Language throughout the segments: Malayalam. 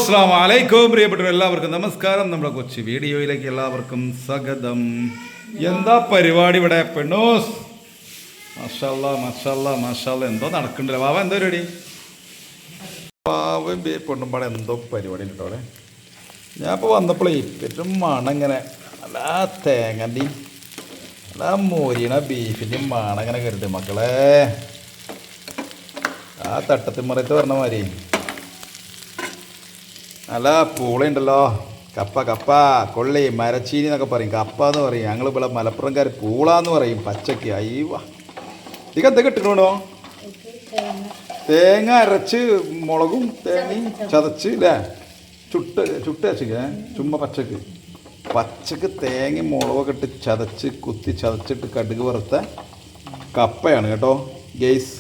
അസ്സലാമു അലൈക്കും പ്രിയപ്പെട്ടവർ, എല്ലാവർക്കും നമസ്കാരം. നമ്മുടെ കൊച്ചു വീഡിയോയിലേക്ക് എല്ലാവർക്കും സ്വാഗതം. എന്താ പരിപാടി ഇവിടെ പെണ്ണൂസ്? മാഷാല്ലാ മാഷാല്ലാ മാഷാല്ലാ, എന്തോ നടക്കണ്ടല്ലോ. വാവ എന്തോ പരിപാടി? വാവ പെണ്ണുമ്പാടെ എന്തോ പരിപാടി കേട്ടോ അവിടെ. ഞാൻ ഇപ്പോൾ വന്നപ്പോഴേ പെരും മണം ഇങ്ങനെ നല്ല തേങ്ങൻ്റെയും നല്ല മോരിയണ ബീഫിൻ്റെയും മണം ഇങ്ങനെ കരുത് മക്കളെ. ആ തട്ടത്തിമറയത്ത് പറഞ്ഞ മാതിരി നല്ല പൂളയുണ്ടല്ലോ. കപ്പ കപ്പ കൊള്ളി മരച്ചീനി എന്നൊക്കെ പറയും, കപ്പ എന്ന് പറയും. ഞങ്ങൾ ഇവിടെ മലപ്പുറംകാർ പൂളാന്ന് പറയും പച്ചക്ക്. അയ്യവ ഇതൊക്കെ എന്തൊക്കെ ഇട്ടിട്ടുണ്ടോ? തേങ്ങ അരച്ച് മുളകും തേങ്ങയും ചതച്ച് അല്ലേ, ചുട്ട് വെച്ചിക്ക് ചുമ്മാ പച്ചക്ക് തേങ്ങയും മുളകൊക്കെ ഇട്ട് ചതച്ച് കുത്തി ചതച്ചിട്ട് കടുക് വറുത്ത കപ്പയാണ് കേട്ടോ ഗെയ്സ്.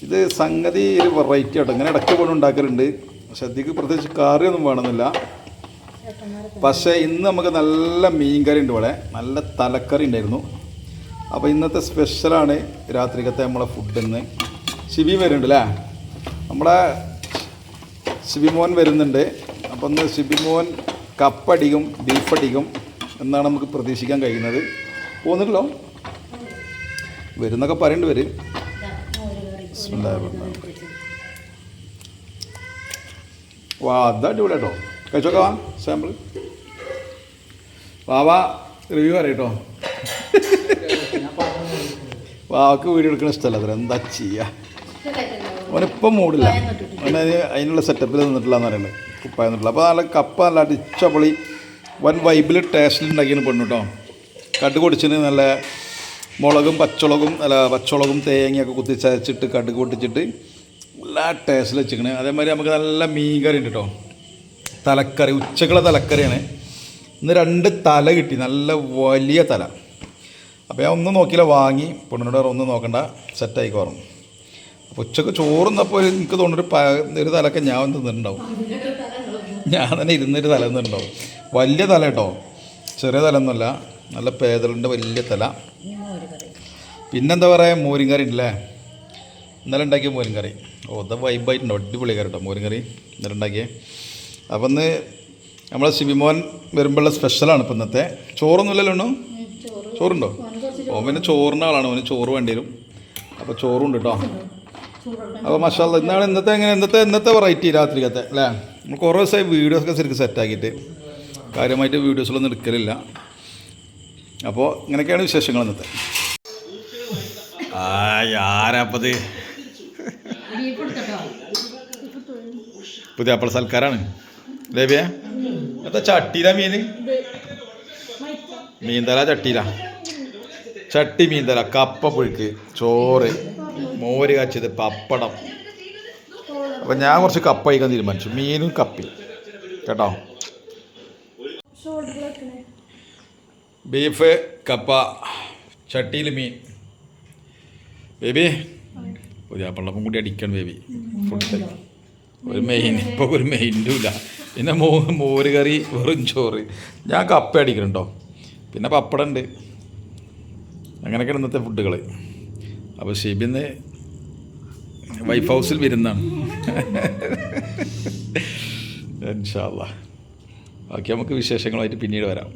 ഇത് സംഗതി ഒരു വെറൈറ്റി ആട്ടോ. ഇങ്ങനെ ഇടയ്ക്ക് പോലും ഉണ്ടാക്കലുണ്ട്. സദ്യക്ക് പ്രത്യേകിച്ച് കറിയൊന്നും വേണമെന്നില്ല. പക്ഷേ ഇന്ന് നമുക്ക് നല്ല മീൻകറി ഉണ്ട് ഇവിടെ, നല്ല തലക്കറി ഉണ്ടായിരുന്നു. അപ്പോൾ ഇന്നത്തെ സ്പെഷ്യലാണ് രാത്രിക്കത്തെ നമ്മളെ ഫുഡ്. ഇന്ന് ഷിബി വരുന്നുണ്ട് അല്ലേ, നമ്മളെ ഷിബിമോൻ വരുന്നുണ്ട്. അപ്പോൾ ഇന്ന് ഷിബിമോൻ കപ്പടിക്കും ബീഫടിക്കും എന്നാണ് നമുക്ക് പ്രതീക്ഷിക്കാൻ കഴിയുന്നത്. പോകുന്നില്ലല്ലോ, വരുന്നൊക്കെ പറയേണ്ടി വരും. വാ അതാ അടിപൊളി കേട്ടോ. കഴിച്ചോക്കെ വാ സാമ്പിൾ. വാവാ റിവ്യൂ പറയട്ടോ. വാവക്ക് വീഡിയോ എടുക്കണ ഇഷ്ടമല്ല അത്ര, എന്താ ചെയ്യുക. അവനിപ്പം മൂടില്ല, അവന് അതിനുള്ള സെറ്റപ്പിൽ നിന്നിട്ടില്ല എന്ന് പറയുന്നത്, കുപ്പായ നിന്നിട്ടില്ല. അപ്പോൾ നല്ല കപ്പ നല്ല അടിച്ചപൊളി വൻ വൈബിൽ ടേസ്റ്റിൽ ഉണ്ടാക്കിയാണ് പെണ്ണു കേട്ടോ. കടുക് പൊടിച്ചിട്ട് നല്ല മുളകും പച്ചമുളകും തേങ്ങയൊക്കെ കുത്തി ചതച്ചിട്ട് കടുക് പൊട്ടിച്ചിട്ട് എല്ലാ ടേസ്റ്റിൽ വെച്ചിരിക്കണേ. അതേമാതിരി നമുക്ക് നല്ല മീൻ കറി ഉണ്ട് കേട്ടോ, തലക്കറി, ഉച്ചക്കുള്ള തലക്കറിയാണ്. ഇന്ന് 2 തല കിട്ടി, നല്ല വലിയ തല. അപ്പോൾ ഞാൻ ഒന്നും നോക്കിയില്ല, വാങ്ങി. പെണ്ണിനോട് ഒന്നും നോക്കണ്ട, സെറ്റായിക്കോ പറഞ്ഞു. അപ്പോൾ ഉച്ചക്ക് ചോറുന്നപ്പോൾ എനിക്ക് തോന്നുന്നൊരു ഒരു തലക്കെ ഞാൻ തിന്നിട്ടുണ്ടാവും. ഞാൻ തന്നെ ഇരുന്നൊരു തല തിന്നിട്ടുണ്ടാവും. വലിയ തല കേട്ടോ, ചെറിയ തല ഒന്നുമല്ല, നല്ല പേതലിൻ്റെ വലിയ തല. പിന്നെന്താ പറയുക, മോരും കറി ഉണ്ടല്ലേ, ഇന്നലെ ഉണ്ടാക്കിയ മോരും കറി. ഓ അത് വൈബായിട്ടുണ്ടോ, അടിപൊളി കറി കേട്ടോ മോരും കറി ഇന്നലെ ഉണ്ടാക്കിയേ. അപ്പം ഇന്ന് നമ്മളെ ഷിബിമോൻ വരുമ്പോഴുള്ള സ്പെഷ്യലാണ് ഇപ്പം ഇന്നത്തെ. ചോറൊന്നുമില്ലല്ലോ, ചോറുണ്ടോ? ഓ പിന്നെ ചോറിൻ്റെ ആളാണ്, ഓന് ചോറ് വേണ്ടി വരും. അപ്പോൾ ചോറുണ്ട് കേട്ടോ. അപ്പോൾ മാഷാഅല്ലാഹ് ഇന്നാണ് ഇന്നത്തെ വെറൈറ്റി രാത്രിക്കത്തെ അല്ലേ. നമ്മൾ കുറേ ദിവസമായി വീഡിയോസൊക്കെ ശരിക്കും സെറ്റാക്കിയിട്ട് കാര്യമായിട്ട് വീഡിയോസിലൊന്നും എടുക്കലില്ല. അപ്പോൾ ഇങ്ങനെയൊക്കെയാണ് വിശേഷങ്ങൾ ഇന്നത്തെ. ആരാപ്പത് പുതിയ അപ്പള സൽക്കാരാണ് ലേബിയ. എന്താ ചട്ടിയില മീൻതല ചട്ടി മീൻതല, കപ്പ പുഴുക്ക്, ചോറ്, മോര് കാച്ചിയത്, പപ്പടം. അപ്പം ഞാൻ കുറച്ച് കപ്പ കഴിക്കാൻ തീരുമാനിച്ചു, മീനും കപ്പി കേട്ടോ. ബീഫ് കപ്പ ചട്ടിയിൽ മീൻ. ബേബി പുതിയ പള്ളപ്പം കൂടി അടിക്കണം ബേബി. ഫുഡ് ഒരു മെയിൻ ഇപ്പോൾ ഒരു മെയിനും ഇല്ല. പിന്നെ മോര് കറി, വെറും ചോറ്. ഞാൻ കപ്പ അടിക്കണുണ്ടോ, പിന്നെ പപ്പടം ഉണ്ട്. അങ്ങനെയൊക്കെയാണ് ഇന്നത്തെ ഫുഡുകൾ. അപ്പോൾ ഷിബിന്ന് വൈഫ് ഹൗസിൽ വരുന്നതാണ്. ഇൻഷാ അല്ലാഹ് ബാക്കി നമുക്ക് വിശേഷങ്ങളായിട്ട് പിന്നീട് വരാം.